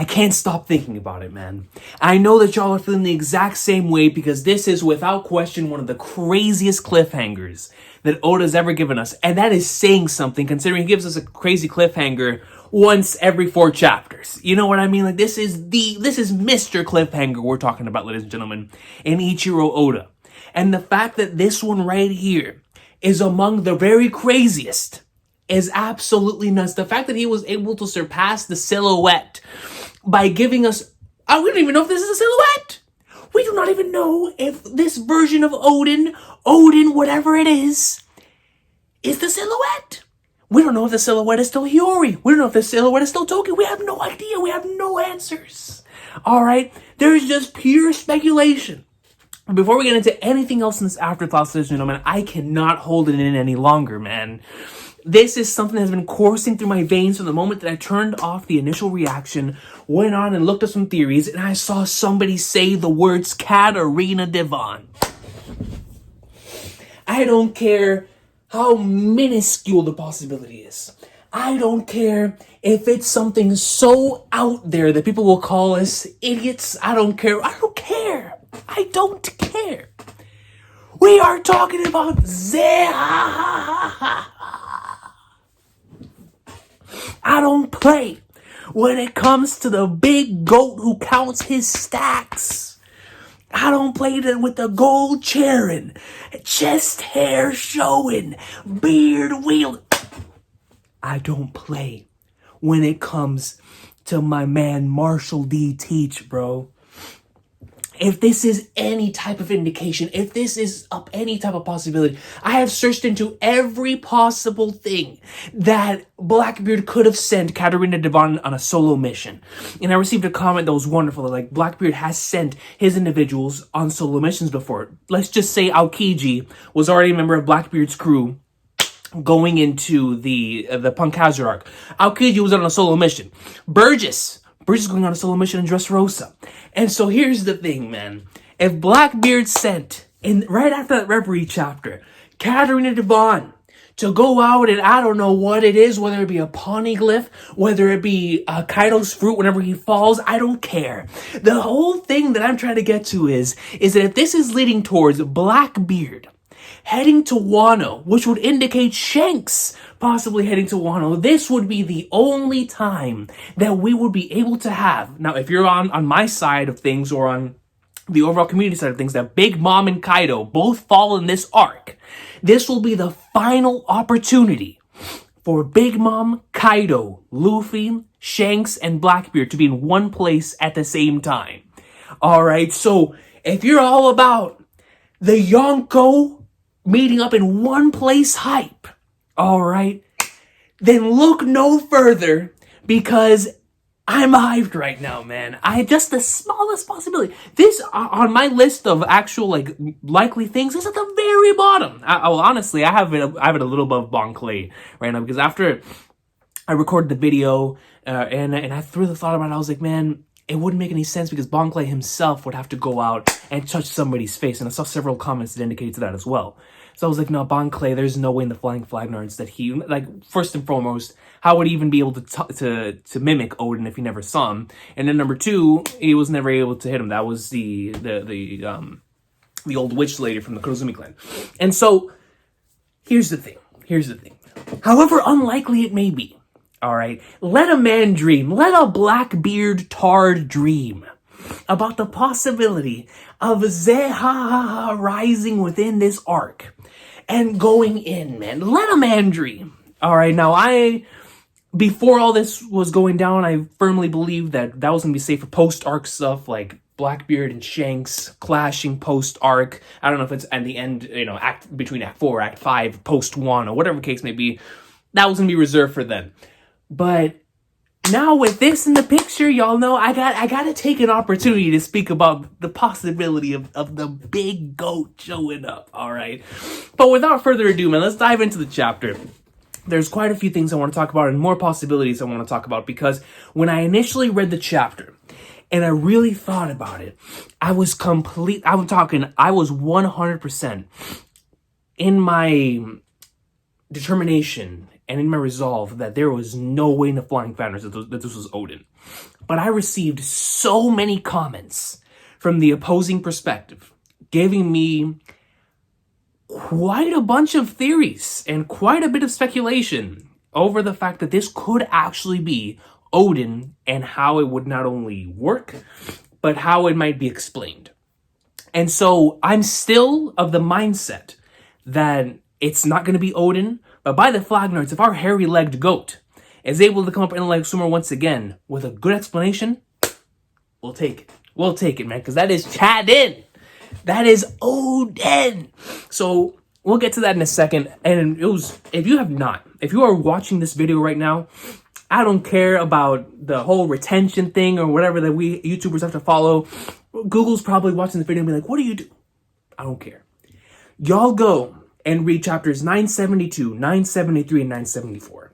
I can't stop thinking about it, man. I know that y'all are feeling the exact same way because this is without question one of the craziest cliffhangers that Oda's ever given us. And that is saying something considering he gives us a crazy cliffhanger once every 4 chapters. You know what I mean? Like this is Mr. Cliffhanger we're talking about, ladies and gentlemen, in Ichiro Oda. And the fact that this one right here is among the very craziest is absolutely nuts. The fact that he was able to surpass the silhouette by giving us... we don't even know if this is a silhouette. We do not even know if this version of Odin, whatever it is the silhouette. We don't know if the silhouette is still Hiyori. We don't know if the silhouette is still Toki. We have no idea. We have no answers. All right? There's just pure speculation. Before we get into anything else in this Afterthoughts, ladies and gentlemen, I cannot hold it in any longer, man. This is something that has been coursing through my veins from the moment that I turned off the initial reaction, went on and looked at some theories, and I saw somebody say the words Katarina Devon. I don't care how minuscule the possibility is. I don't care if it's something so out there that people will call us idiots. I don't care. I don't care. I don't care. We are talking about Zeha. I don't play when it comes to the big goat who counts his stacks. I don't play with the gold cheering, chest hair showing, beard wheeling. I don't play when it comes to my man Marshall D. Teach, bro. If this is any type of indication, if this is up any type of possibility, I have searched into every possible thing that Blackbeard could have sent Katarina Devon on a solo mission. And I received a comment that was wonderful. Like, Blackbeard has sent his individuals on solo missions before. Let's just say Aokiji was already a member of Blackbeard's crew going into the Punk Hazard arc. Aokiji was on a solo mission. Burgess going on a solo mission in Dressrosa. And so here's the thing, man. If Blackbeard sent, right after that Reverie chapter, Katarina Devon to go out and I don't know what it is, whether it be a poneglyph, whether it be Kaido's fruit whenever he falls, I don't care. The whole thing that I'm trying to get to is that if this is leading towards Blackbeard heading to Wano, which would indicate Shanks possibly heading to Wano, this would be the only time that we would be able to have. Now, if you're on my side of things or on the overall community side of things, that Big Mom and Kaido both fall in this arc, this will be the final opportunity for Big Mom, Kaido, Luffy, Shanks, and Blackbeard to be in one place at the same time. Alright, so if you're all about the Yonko meeting up in one place hype, alright, then look no further because I'm hyped right now, man. I just the smallest possibility. This on my list of actual like likely things is at the very bottom. Honestly, I have it a little above Bon Clay right now because after I recorded the video and I threw the thought about it, I was like, man, it wouldn't make any sense because Bon Clay himself would have to go out and touch somebody's face, and I saw several comments that indicated that as well. So I was like, no, Bon Clay, there's no way in the Flying Flag Nards that he, like, first and foremost, how would he even be able to mimic Odin if he never saw him? And then number two, he was never able to hit him. That was the old witch lady from the Kurozumi clan. And so, here's the thing. However unlikely it may be, alright, let a man dream, let a Blackbeard tard dream about the possibility of Zeha rising within this arc and going in, man. Let a man dream. Alright, now before all this was going down, I firmly believed that was going to be safe for post-arc stuff like Blackbeard and Shanks clashing post-arc. I don't know if it's at the end, between Act 4, Act 5, post-1, or whatever the case may be. That was going to be reserved for them. But now with this in the picture, y'all know I got to take an opportunity to speak about the possibility of the big goat showing up, all right? But without further ado, man, let's dive into the chapter. There's quite a few things I want to talk about and more possibilities I want to talk about because when I initially read the chapter and I really thought about it, I was 100% in my determination and in my resolve that there was no way in the Flying Founders that this was Odin. but I received so many comments from the opposing perspective, giving me quite a bunch of theories and quite a bit of speculation over the fact that this could actually be Odin and how it would not only work, but how it might be explained. And so I'm still of the mindset that it's not going to be Odin, but by the Flagnards, if our hairy-legged goat is able to come up Intellect Swimmer once again with a good explanation, we'll take it. We'll take it, man, because that is Chadin. That is Odin. So we'll get to that in a second. And if you are watching this video right now, I don't care about the whole retention thing or whatever that we YouTubers have to follow. Google's probably watching the video and be like, what do you do? I don't care. Y'all go and read chapters 972, 973, and 974.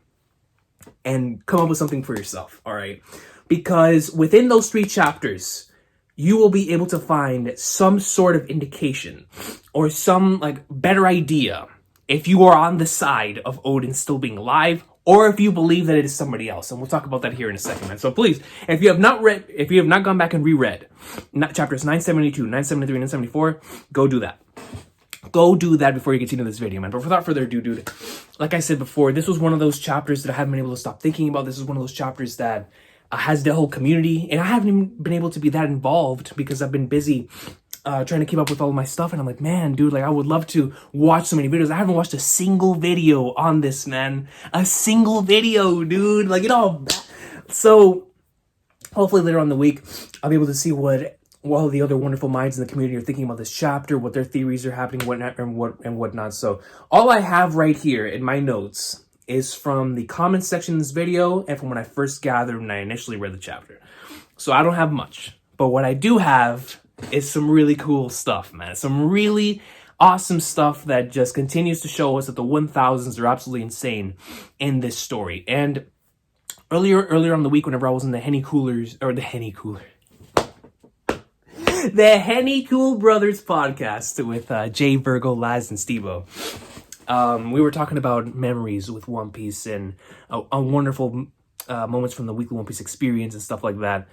And come up with something for yourself, all right? Because within those 3 chapters, you will be able to find some sort of indication or some better idea if you are on the side of Odin still being alive, or if you believe that it is somebody else. And we'll talk about that here in a second, man. So please, if you have not gone back and reread chapters 972, 973, and 974, go do that. Go do that before you continue this video, man. But without further ado, dude, like I said before, this was one of those chapters that I haven't been able to stop thinking about. This is one of those chapters that has the whole community, and I haven't even been able to be that involved because I've been busy trying to keep up with all of my stuff. And I'm like, man, dude, I would love to watch so many videos. I haven't watched a single video on this, man. A single video, dude. So hopefully later on in the week, I'll be able to see what all the other wonderful minds in the community are thinking about this chapter, what their theories are happening, whatnot. So all I have right here in my notes is from the comments section in this video and from when I first gathered when I initially read the chapter. So I don't have much, but what I do have is some really cool stuff, man. Some really awesome stuff that just continues to show us that the 1000s are absolutely insane in this story. And earlier on the week, whenever I was in the Henny Cool Brothers podcast with Jay, Virgo, Laz, and Stevo, we were talking about memories with One Piece and wonderful moments from the weekly One Piece experience and stuff like that.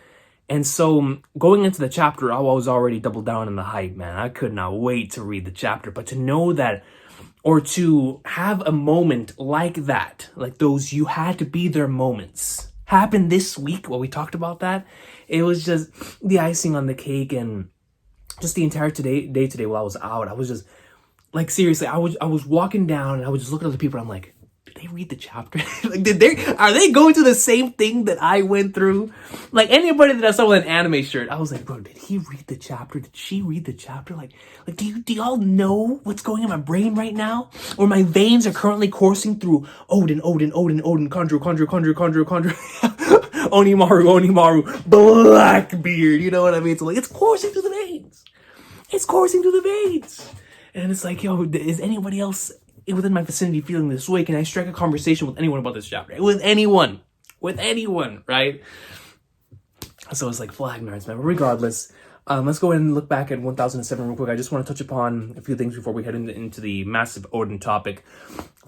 And so going into the chapter, I was already doubled down in the hype, man. I could not wait to read the chapter, but to know that, or to have a moment like that, like those you had to be there moments, happened this week while we talked about that. It was just the icing on the cake, and just the entire day today while I was out, I was just seriously, I was walking down and I was just looking at the people and I'm like, did they read the chapter? Are they going through the same thing that I went through? Anybody that I saw with an anime shirt, I was like, bro, did he read the chapter? Did she read the chapter? Do y'all know what's going on in my brain right now? Or my veins are currently coursing through Odin, Conjure, Onimaru, Blackbeard, you know what I mean? So it's coursing through the veins. It's coursing through the veins. And it's like, yo, is anybody else within my vicinity feeling this way? Can I strike a conversation with anyone about this chapter? With anyone, right? So it's like Flagnards, man. But regardless, let's go ahead and look back at 1007 real quick. I just want to touch upon a few things before we head into the massive Odin topic.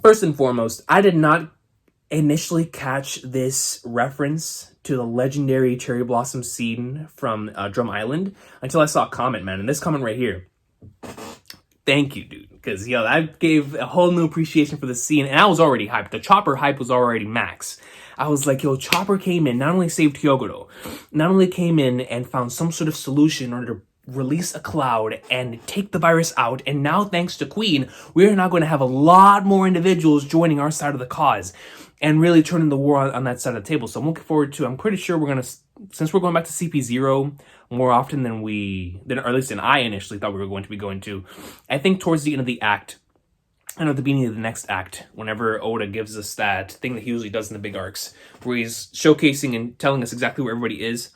First and foremost, I did not initially catch this reference to the legendary cherry blossom scene from Drum Island until I saw a comment, man. And this comment right here, thank you, dude. Because, that gave a whole new appreciation for the scene. And I was already hyped. The Chopper hype was already max. I was like, Chopper came in, not only saved Hyogoro, not only came in and found some sort of solution in order to release a cloud and take the virus out. And now, thanks to Queen, we're now going to have a lot more individuals joining our side of the cause and really turning the war on that side of the table. So I'm looking forward to, I'm pretty sure we're going to, since we're going back to CP0 more often than or at least than I initially thought we were going to be going to, I think towards the end of the act, and at the beginning of the next act, whenever Oda gives us that thing that he usually does in the big arcs, where he's showcasing and telling us exactly where everybody is,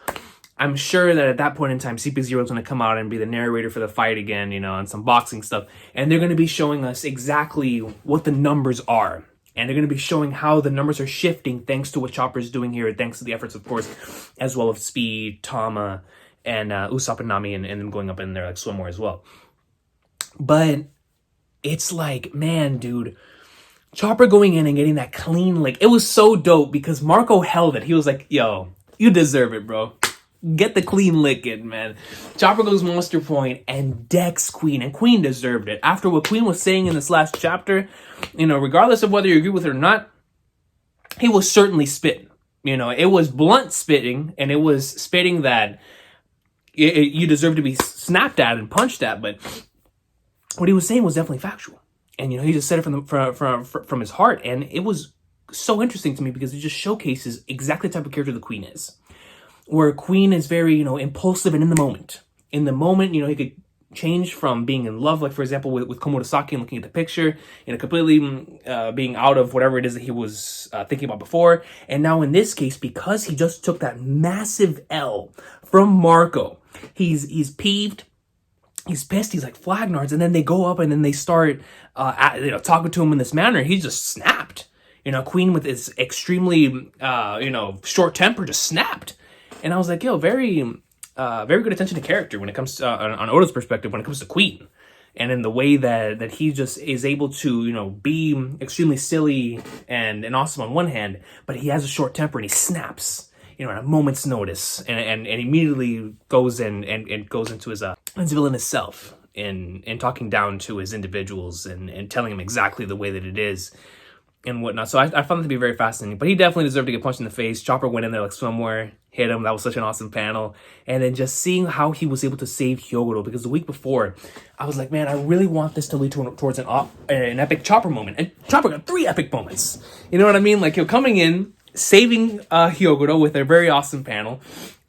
I'm sure that at that point in time, CP0 is going to come out and be the narrator for the fight again, and some boxing stuff. And they're going to be showing us exactly what the numbers are. And they're going to be showing how the numbers are shifting thanks to what Chopper's doing here, thanks to the efforts, of course, as well of Speed, Tama, and Usopp and Nami, and them going up in there like swimwear as well. But it's like, man, dude, Chopper going in and getting that clean, it was so dope because Marco held it. He was like, yo, You deserve it, bro. Get the clean lick in, man. Chopper goes Monster Point and decks Queen, and Queen deserved it. After what Queen was saying in this last chapter, regardless of whether you agree with it or not, he was certainly spitting. It was blunt spitting, and it was spitting that you deserve to be snapped at and punched at, but what he was saying was definitely factual. And, he just said it from his heart, and it was so interesting to me because it just showcases exactly the type of character the Queen is. Where Queen is very, impulsive and in the moment. In the moment, he could change from being in love, like for example with Komurasaki and looking at the picture, completely being out of whatever it is that he was thinking about before. And now in this case, because he just took that massive L from Marco, he's peeved, he's pissed, he's like Flagnards, and then they go up and then they start talking to him in this manner. He just snapped. Queen with his extremely short temper just snapped. And I was like, very good attention to character when it comes to, on Oda's perspective, when it comes to Queen. And in the way that he just is able to, be extremely silly and awesome on one hand, but he has a short temper and he snaps, at a moment's notice and immediately goes and goes into his villainous self and talking down to his individuals and telling him exactly the way that it is and whatnot. So I found it to be very fascinating, but he definitely deserved to get punched in the face. Chopper went in there like somewhere, hit him. That was such an awesome panel. And then just seeing how he was able to save Hyogoro, because the week before, I was like, man, I really want this to lead towards an epic Chopper moment. And Chopper got 3 epic moments. You know what I mean? Like, he'll coming in, saving Hyogoro with a very awesome panel,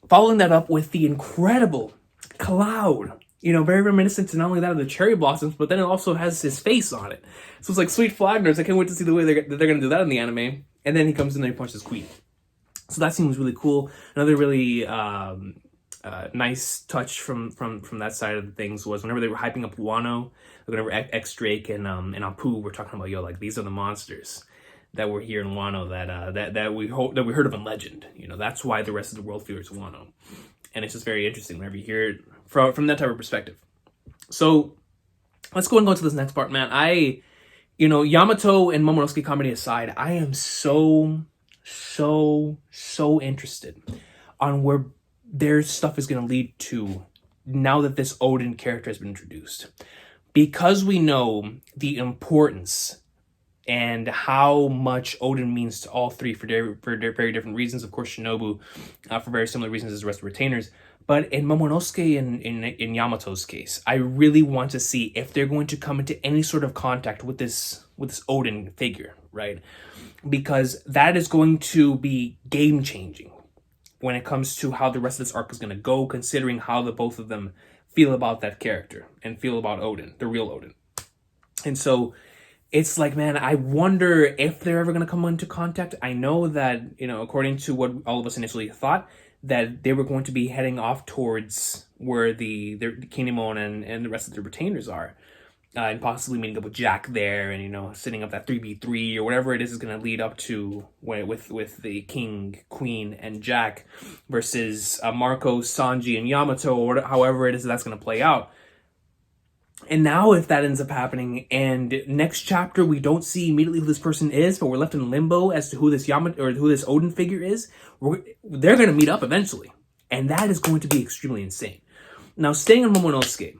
following that up with the incredible Cloud. Very reminiscent to not only that of the cherry blossoms, but then it also has his face on it. So it's like sweet Flagners. I can't wait to see the way they're going to do that in the anime. And then he comes in and he punches Queen. So that scene was really cool. Another really nice touch from that side of the things was whenever they were hyping up Wano, whenever X Drake and Apu were talking about, these are the monsters that were here in Wano that we heard of in legend. That's why the rest of the world fears Wano. And it's just very interesting whenever you hear it from that type of perspective. So let's go into this next part, man. Yamato and Momonosuke comedy aside, I am so interested on where their stuff is going to lead to now that this Odin character has been introduced. Because we know the importance and how much Odin means to all three for very different reasons. Of course, Shinobu for very similar reasons as the rest of retainers. But in Momonosuke and in Yamato's case, I really want to see if they're going to come into any sort of contact with this Odin figure, right? Because that is going to be game-changing when it comes to how the rest of this arc is going to go, considering how the both of them feel about that character and feel about Odin, the real Odin. And so it's like, man, I wonder if they're ever going to come into contact. I know that, according to what all of us initially thought, that they were going to be heading off towards where the Kinemon and the rest of the retainers are. And possibly meeting up with Jack there and, setting up that 3v3 or whatever it is going to lead up to with the King, Queen, and Jack versus Marco, Sanji, and Yamato, or however it is that's going to play out. And now if that ends up happening and next chapter we don't see immediately who this person is, but we're left in limbo as to who this who this Odin figure is, they're going to meet up eventually. And that is going to be extremely insane. Now, staying on Momonosuke,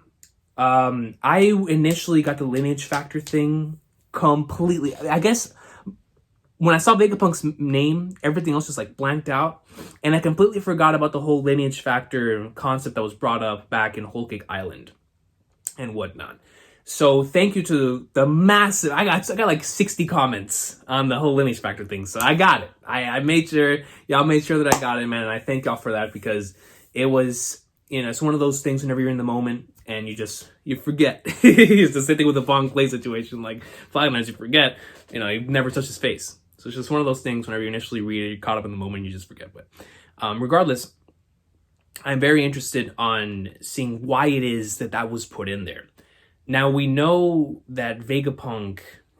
I initially got the lineage factor thing completely. I guess when I saw Vegapunk's name, everything else just like blanked out. And I completely forgot about the whole lineage factor concept that was brought up back in Whole Cake Island and whatnot. So thank you to the massive, I got like 60 comments on the whole lineage factor thing. So I got it. I made sure, y'all made sure that I got it, man. And I thank y'all for that because it was, it's one of those things whenever you're in the moment and you forget. It's the same thing with the Bong Clay situation. Like, Flag Knights, you forget, you never touch his face. So it's just one of those things whenever you initially read it, you're caught up in the moment, you just forget. But regardless, I'm very interested on seeing why it is that was put in there. Now, we know that Vegapunk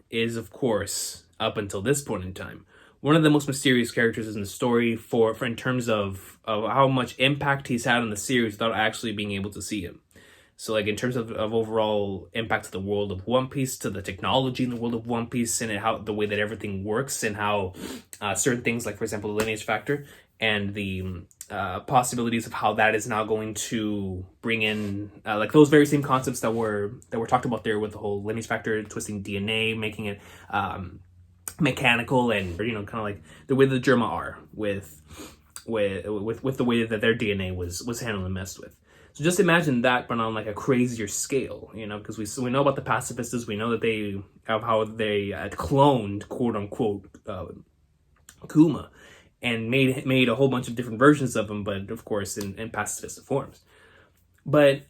is, of course, up until this point in time, one of the most mysterious characters in the story for in terms of how much impact he's had on the series without actually being able to see him. So, like, in terms of overall impact to the world of One Piece, to the technology in the world of One Piece, and how the way that everything works, and how certain things, like, for example, the lineage factor, and the possibilities of how that is now going to bring in like those very same concepts that were talked about there with the whole lineage factor, twisting DNA, making it mechanical, and kind of like the way the Germa are with the way that their DNA was handled and messed with. So just imagine that, but on like a crazier scale, because we know about the pacifists. We know that they have how they cloned, quote unquote, Kuma, and made a whole bunch of different versions of him, but of course in pacifist forms. But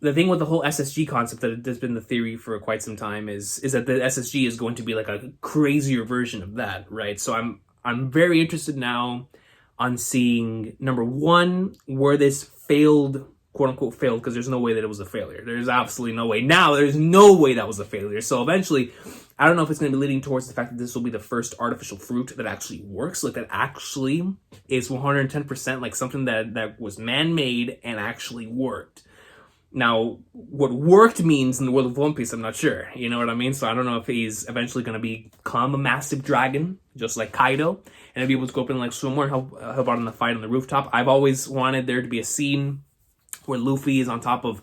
the thing with the whole SSG concept that has been the theory for quite some time is that the SSG is going to be like a crazier version of that, right? So I'm very interested now on seeing, number one, where this failed, quote unquote failed, because there's no way that it was a failure. There's absolutely no way. Now there's no way that was a failure. So eventually, I don't know if it's going to be leading towards the fact that this will be the first artificial fruit that actually works, like that actually is 110% like something that was man-made and actually worked. Now, what worked means in the world of One Piece, I'm not sure. You know what I mean? So I don't know if he's eventually going to become a massive dragon, just like Kaido, and be able to go up and like swim or help out in the fight on the rooftop. I've always wanted there to be a scene where Luffy is on top of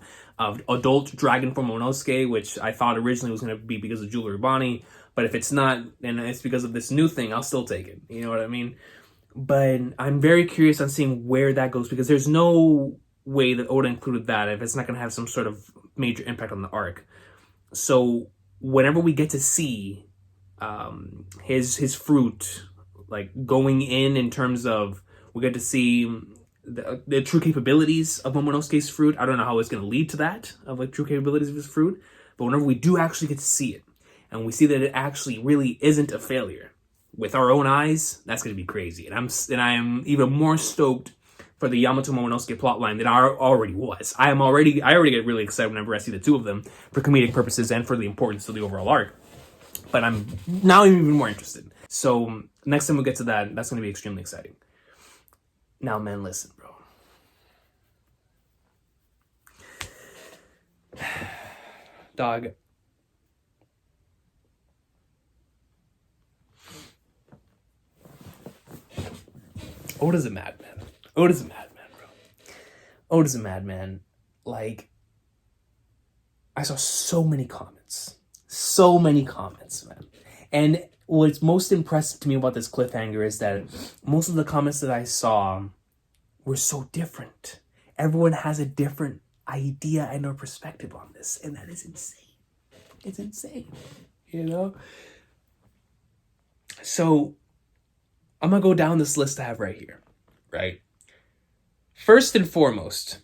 adult dragon form Momonosuke, which I thought originally was going to be because of Jewelry Bonnie. But if it's not, and it's because of this new thing, I'll still take it. You know what I mean? But I'm very curious on seeing where that goes, because there's no way that Oda included that if it's not going to have some sort of major impact on the arc. So whenever we get to see his fruit like going in terms of, we get to see the true capabilities of Momonosuke's fruit. I don't know how it's going to lead to that, of like true capabilities of his fruit, but whenever we do actually get to see it, and we see that it actually really isn't a failure with our own eyes, that's going to be crazy. And I am even more stoked for the Yamato Momonosuke plotline than I already was. I already get really excited whenever I see the two of them for comedic purposes and for the importance of the overall arc. But I'm now even more interested. So next time we get to that, that's going to be extremely exciting. Now, man, listen, bro. Dog. Oda's a madman. Oda's a madman, bro. Oda's a madman. Like, I saw so many comments. So many comments, man. And what's most impressive to me about this cliffhanger is that most of the comments that I saw were so different. Everyone has a different idea and or perspective on this. And that is insane. It's insane. You know? So, I'm going to go down this list I have right here. Right? First and foremost,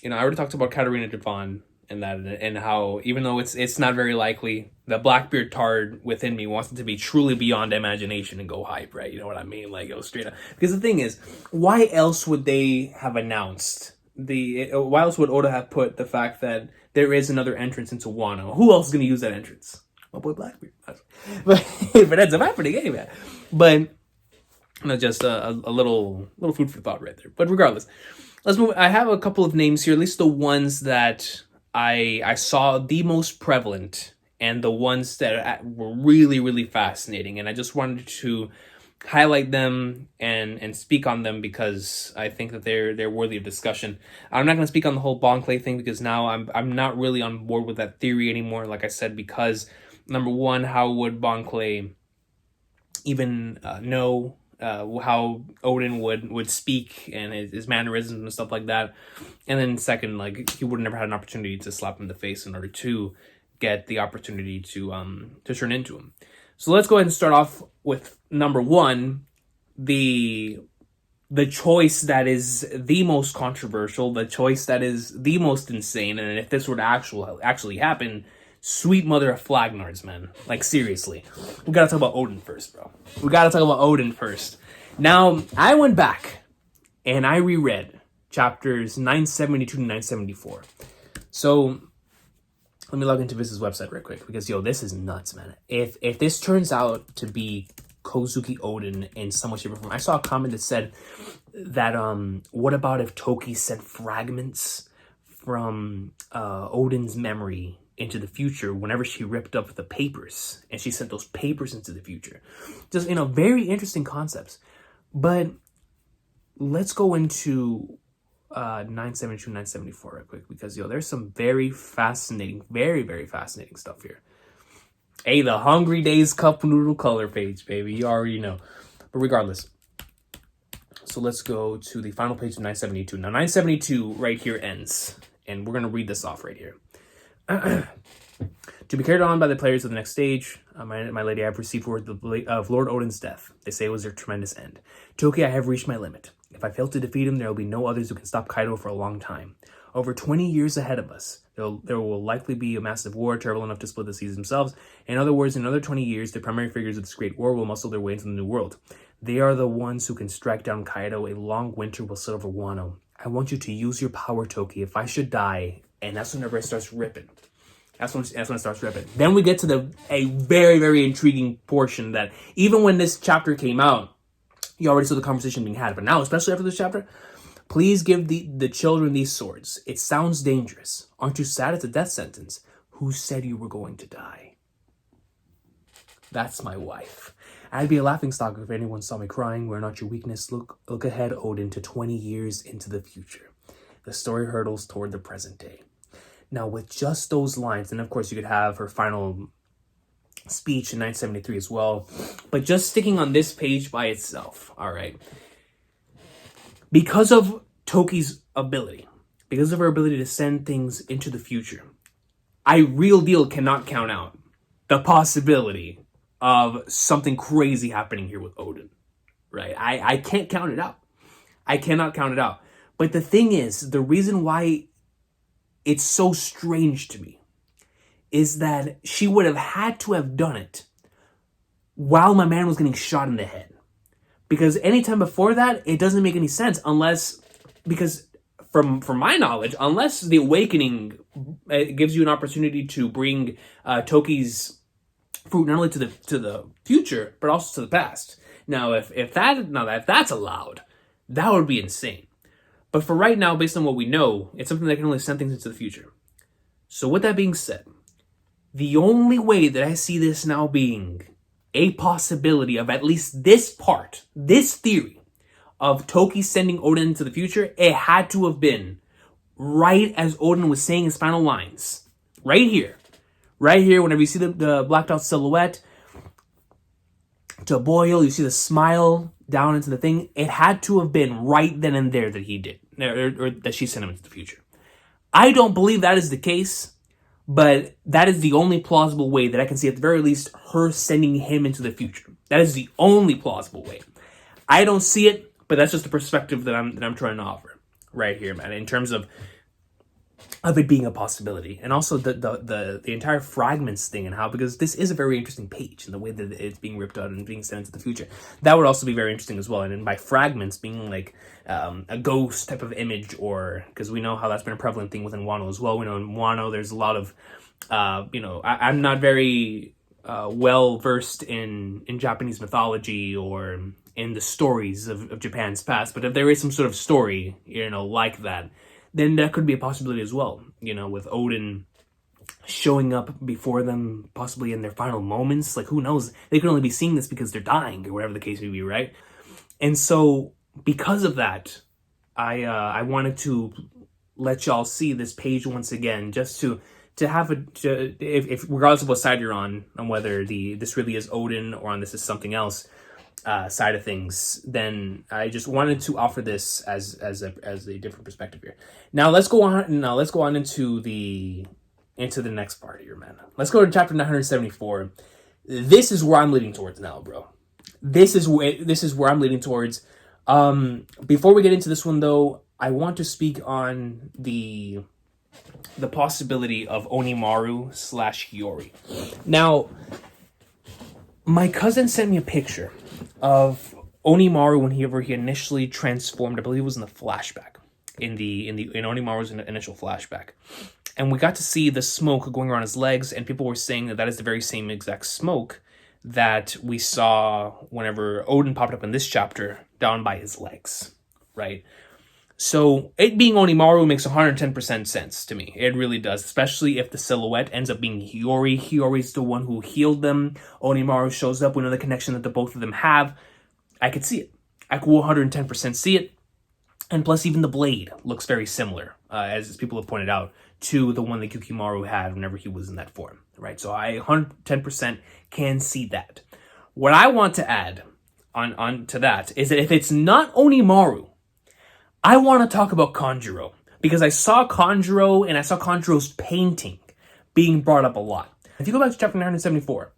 I already talked about Katarina Devon and that, and how even though it's not very likely, the Blackbeard Tard within me wants it to be truly beyond imagination and go hype, right? You know what I mean? Like, go straight up. Because the thing is, why else would they have announced why else would Oda have put the fact that there is another entrance into Wano? Who else is going to use that entrance? My boy Blackbeard. But if it ends up happening, anyway. But just a little food for thought right there. But regardless, let's move. I have a couple of names here, at least the ones that I saw the most prevalent and the ones that were really, really fascinating. And I just wanted to highlight them and speak on them because I think that they're worthy of discussion. I'm not going to speak on the whole Bon Clay thing because now I'm not really on board with that theory anymore, like I said, because number one, how would Bon Clay even know how Odin would speak and his mannerisms and stuff like that? And then second, like, he would never had an opportunity to slap him in the face in order to get the opportunity to turn into him. So let's go ahead and start off with number one, the choice that is the most controversial, the choice that is the most insane, and if this were to actually happen, sweet mother of Flagnards, man. Like, seriously. We gotta talk about Odin first, bro. We gotta talk about Odin first. Now, I went back and I reread chapters 972 to 974. So, let me log into Viz's website real quick because, this is nuts, man. If this turns out to be Kozuki Odin in some way, shape, or form. I saw a comment that said that, what about if Toki sent fragments from Odin's memory into the future whenever she ripped up the papers, and she sent those papers into the future? Just, very interesting concepts. But let's go into 972, 974 real quick, because there's some very fascinating, very, very fascinating stuff here. Hey, the Hungry Days Cup Noodle color page, baby. You already know. But regardless, so let's go to the final page of 972. Now, 972 right here ends, and we're going to read this off right here. To be carried on by the players of the next stage, my lady, I have received word of Lord Odin's death. They say it was their tremendous end. Toki, I have reached my limit. If I fail to defeat him, there will be no others who can stop Kaido for a long time. Over 20 years ahead of us, there will likely be a massive war, terrible enough to split the seas themselves. In other words, in another 20 years, the primary figures of this great war will muscle their way into the new world. They are the ones who can strike down Kaido. A long winter will sit over Wano. I want you to use your power, Toki, if I should die. And that's whenever it starts ripping. That's when it starts ripping. Then we get to a very, very intriguing portion that even when this chapter came out, you already saw the conversation being had. But now, especially after this chapter, please give the children these swords. It sounds dangerous. Aren't you sad it's a death sentence? Who said you were going to die? That's my wife. I'd be a laughingstock if anyone saw me crying. We're not your weakness. Look ahead, Odin, to 20 years into the future. The story hurdles toward the present day. Now, with just those lines, and of course you could have her final speech in 973 as well, but just sticking on this page by itself, all right? Because of Toki's ability, because of her ability to send things into the future, I real deal cannot count out the possibility of something crazy happening here with Odin, right? I can't count it out. I cannot count it out. But the thing is, the reason why it's so strange to me is that she would have had to have done it while my man was getting shot in the head. Because anytime before that, it doesn't make any sense because from my knowledge, unless the awakening gives you an opportunity to bring Toki's fruit not only to the future, but also to the past. Now, if that's allowed, that would be insane. But for right now, based on what we know, it's something that can only send things into the future. So with that being said, the only way that I see this now being a possibility of at least this part, this theory of Toki sending Odin into the future, it had to have been right as Odin was saying his final lines. Right here, whenever you see the blacked out silhouette, to Boyle, you see the smile down into the thing. It had to have been right then and there that he did, or that she sent him into the future. I don't believe that is the case, but that is the only plausible way that I can see, at the very least, her sending him into the future. That is the only plausible way. I don't see it, but that's just the perspective that I'm trying to offer right here, man, in terms of it being a possibility. And also the entire fragments thing, and how, because this is a very interesting page and the way that it's being ripped out and being sent into the future, that would also be very interesting as well. And by fragments being like a ghost type of image, or because we know how that's been a prevalent thing within Wano as well. We know in Wano there's a lot of I'm not very well versed in Japanese mythology or in the stories of Japan's past, but if there is some sort of story like that, then that could be a possibility as well, with Odin showing up before them, possibly in their final moments. Like, who knows? They could only be seeing this because they're dying, or whatever the case may be, right? And so, because of that, I wanted to let y'all see this page once again, just to have if regardless of what side you're on whether this really is Odin or on this is something else, side of things, then I just wanted to offer this as a different perspective here. Now let's go on into the next part here, man. Let's go to chapter 974. This is where I'm leading towards now, bro. This is where I'm leading towards. Before we get into this one, though, I want to speak on the possibility of Onimaru / Hiyori. Now, my cousin sent me a picture of Onimaru whenever he initially transformed. I believe it was in the flashback, in Onimaru's initial flashback, and we got to see the smoke going around his legs, and people were saying that is the very same exact smoke that we saw whenever Odin popped up in this chapter down by his legs, right? So it being Onimaru makes 110% sense to me. It really does, especially if the silhouette ends up being Hiyori. Hiyori's the one who healed them. Onimaru shows up. We know the connection that the both of them have. I could see it. I could 110% see it. And plus, even the blade looks very similar, as people have pointed out, to the one that Kyukimaru had whenever he was in that form, right? So I 110% can see that. What I want to add on to that is that if it's not Onimaru, I want to talk about Kanjuro, because I saw Kanjuro and I saw Kanjuro's painting being brought up a lot. If you go back to chapter 974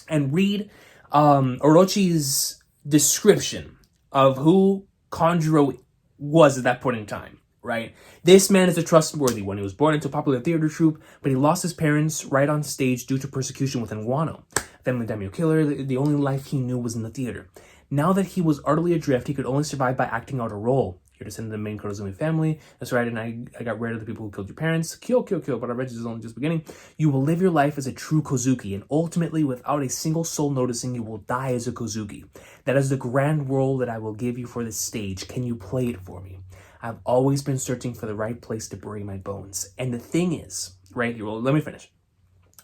and read Orochi's description of who Kanjuro was at that point in time, right? This man is a trustworthy one. He was born into a popular theater troupe, but he lost his parents right on stage due to persecution within Wano. Family daimyo killer, the only life he knew was in the theater. Now that he was utterly adrift, he could only survive by acting out a role. You're descendant of the main Kurozumi family. That's right, and I got rid of the people who killed your parents. Kill, but our vengeance is only just beginning. You will live your life as a true Kozuki, and ultimately, without a single soul noticing, you will die as a Kozuki. That is the grand role that I will give you for this stage. Can you play it for me? I've always been searching for the right place to bury my bones. And the thing is, right here, well, let me finish.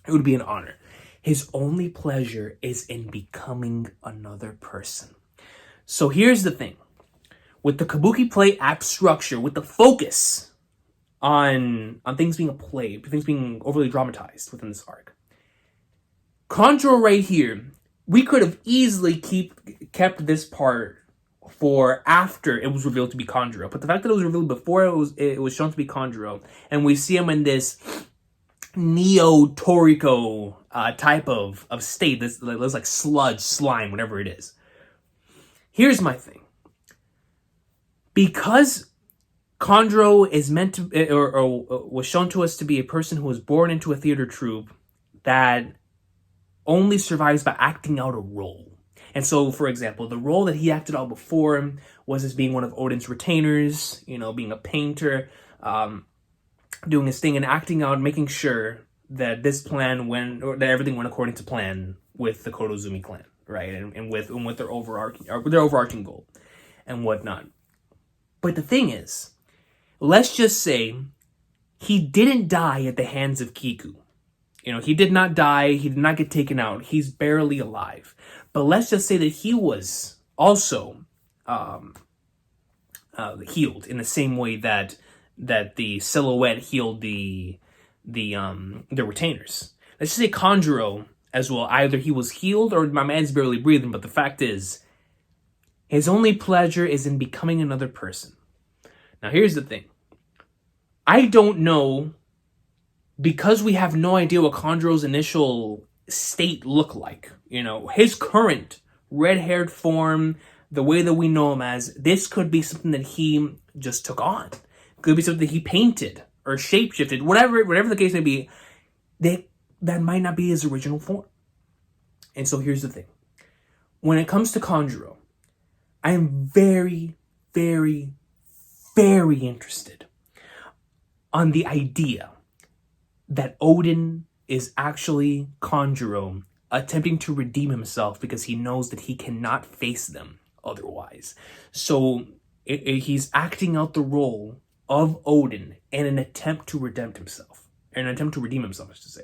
It would be an honor. His only pleasure is in becoming another person. So here's the thing. With the Kabuki play act structure, with the focus on things being a play, things being overly dramatized within this arc, Kanjuro right here, we could have easily kept this part for after it was revealed to be Kanjuro. But the fact that it was revealed before it was shown to be Kanjuro, and we see him in this Neo Toriko type of state, this like sludge, slime, whatever it is. Here's my thing. Because Kanjuro is meant to, or was shown to us to be a person who was born into a theater troupe that only survives by acting out a role. And so, for example, the role that he acted out before him was as being one of Odin's retainers, being a painter, doing his thing and acting out, making sure that this plan that everything went according to plan with the Kurozumi clan, right? And with their overarching goal and whatnot. But the thing is, let's just say he didn't die at the hands of Kiku. He did not die. He did not get taken out. He's barely alive. But let's just say that he was also healed in the same way that the silhouette healed the retainers. Let's just say Kanjuro as well. Either he was healed or my man's barely breathing. But the fact is, his only pleasure is in becoming another person. Now, here's the thing. I don't know, because we have no idea what Kanjuro's initial state looked like. His current red-haired form, the way that we know him as, this could be something that he just took on. Could be something that he painted or shapeshifted, whatever the case may be. That might not be his original form. And so here's the thing. When it comes to Kanjuro, I am very, very, very interested on the idea that Odin is actually Kanjuro attempting to redeem himself because he knows that he cannot face them otherwise. So he's acting out the role of Odin in an attempt to redeem himself, I should say.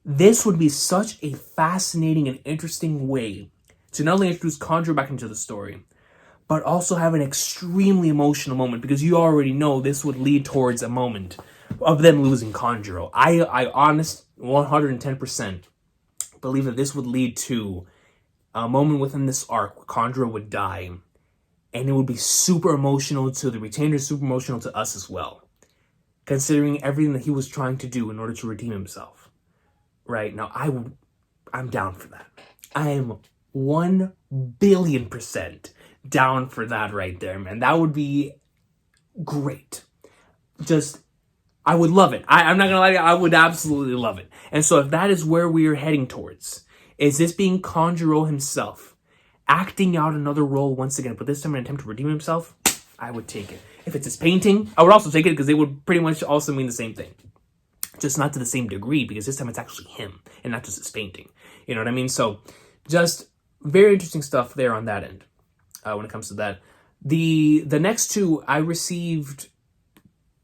This would be such a fascinating and interesting way to not only introduce Kanjuro back into the story, but also have an extremely emotional moment, because you already know this would lead towards a moment of them losing Kanjuro. I honest 110% believe that this would lead to a moment within this arc where Kanjuro would die, and it would be super emotional to the retainers, super emotional to us as well, considering everything that he was trying to do in order to redeem himself. Right now, I'm down for that. I am 1,000,000,000% down for that right there, man. That would be great. I would love it. I'm not gonna lie to you, I would absolutely love it. And so if that is where we are heading towards, is this being Kanjuro himself, acting out another role once again, but this time in an attempt to redeem himself, I would take it. If it's his painting, I would also take it, because they would pretty much also mean the same thing. Just not to the same degree, because this time it's actually him and not just his painting. You know what I mean? So just very interesting stuff there on that end when it comes to that. The next two, I received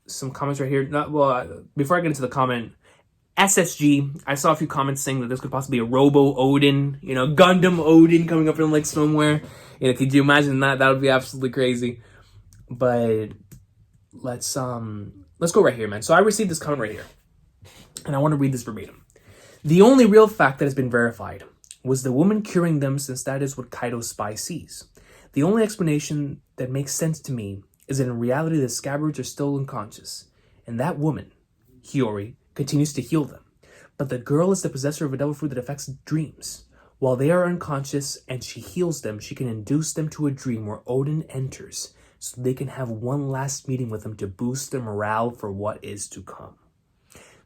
some comments right here. Before I get into the comment, SSG, I saw a few comments saying that this could possibly be a Robo Odin, Gundam Odin coming up in like somewhere. You know, could you imagine that? That would be absolutely crazy. But let's go right here, man. So I received this comment right here, and I want to read this verbatim. The only real fact that has been verified was the woman curing them, since that is what Kaido's spy sees. The only explanation that makes sense to me is that in reality the scabbards are still unconscious, and that woman, Hiyori, continues to heal them. But the girl is the possessor of a devil fruit that affects dreams. While they are unconscious and she heals them, she can induce them to a dream where Odin enters, so they can have one last meeting with him to boost their morale for what is to come.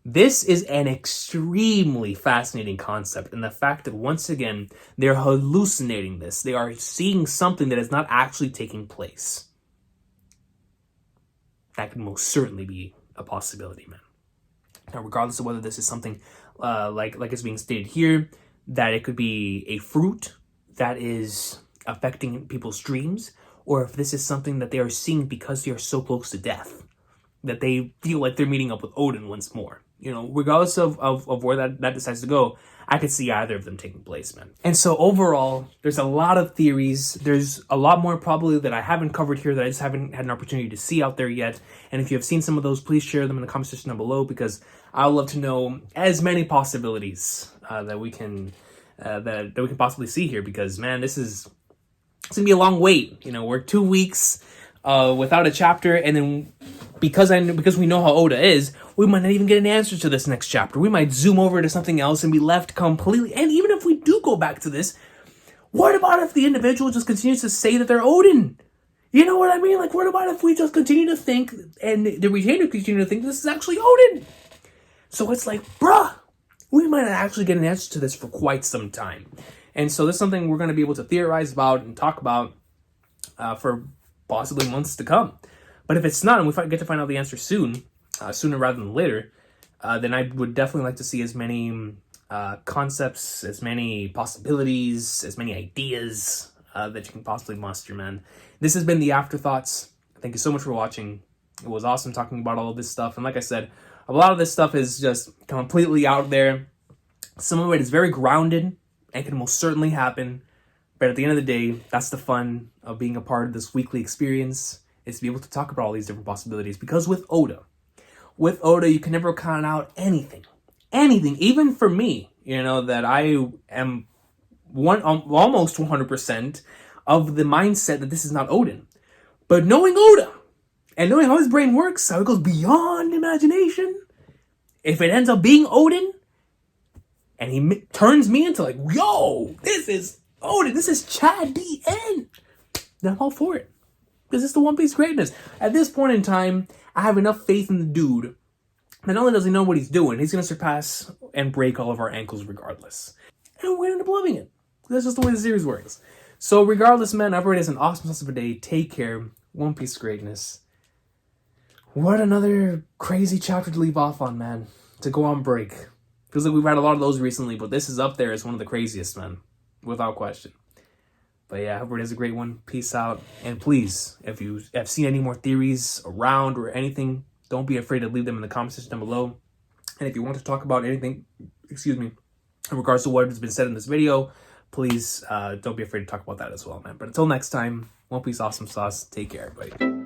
This is an extremely fascinating concept, and the fact that, once again, they're hallucinating this. They are seeing something that is not actually taking place. That could most certainly be a possibility, man. Now, regardless of whether this is something like it's being stated here, that it could be a fruit that is affecting people's dreams, or if this is something that they are seeing because they are so close to death, that they feel like they're meeting up with Odin once more. You know, regardless of where that decides to go, I could see either of them taking place, man. And so overall, there's a lot of theories. There's a lot more probably that I haven't covered here that I just haven't had an opportunity to see out there yet. And if you have seen some of those, please share them in the comment section down below, because I would love to know as many possibilities that we can possibly see here. Because, man, it's gonna be a long wait. You know, we're 2 weeks without a chapter, and then because we know how Oda is, we might not even get an answer to this next chapter. We might zoom over to something else and be left completely. And even if we do go back to this, what about if the individual just continues to say that they're Odin? You know what I mean? Like, what about if we just continue to think, and the retainer continue to think this is actually Odin? So it's like, bruh, we might not actually get an answer to this for quite some time. And so this is something we're going to be able to theorize about and talk about for possibly months to come. But if it's not, and we get to find out the answer sooner rather than later, then I would definitely like to see as many concepts, as many possibilities, as many ideas that you can possibly muster, man. This has been the Afterthoughts. Thank you so much for watching. It was awesome talking about all of this stuff. And like I said, a lot of this stuff is just completely out there. Some of it is very grounded and can most certainly happen. But at the end of the day, that's the fun of being a part of this weekly experience, is to be able to talk about all these different possibilities. Because with Oda, you can never count out anything, even for me, you know, that I am almost 100% of the mindset that this is not Odin. But knowing Oda, and knowing how his brain works, how it goes beyond imagination, if it ends up being Odin, and he turns me into like, yo, this is Odin, this is Chad DN, then I'm all for it. Because it's the One Piece greatness. At this point in time, I have enough faith in the dude that not only does he know what he's doing, he's going to surpass and break all of our ankles regardless. And we're going to end up loving it. That's just the way the series works. So regardless, man, everybody has an awesome rest of a day. Take care. One Piece greatness. What another crazy chapter to leave off on, man. To go on break. Feels like we've had a lot of those recently, but this is up there as one of the craziest, man. Without question. But yeah, I hope it is a great one. Peace out. And please, if you have seen any more theories around or anything, don't be afraid to leave them in the comment section down below. And if you want to talk about anything, in regards to what has been said in this video, please don't be afraid to talk about that as well, man. But until next time, One Piece awesome sauce. Take care, everybody.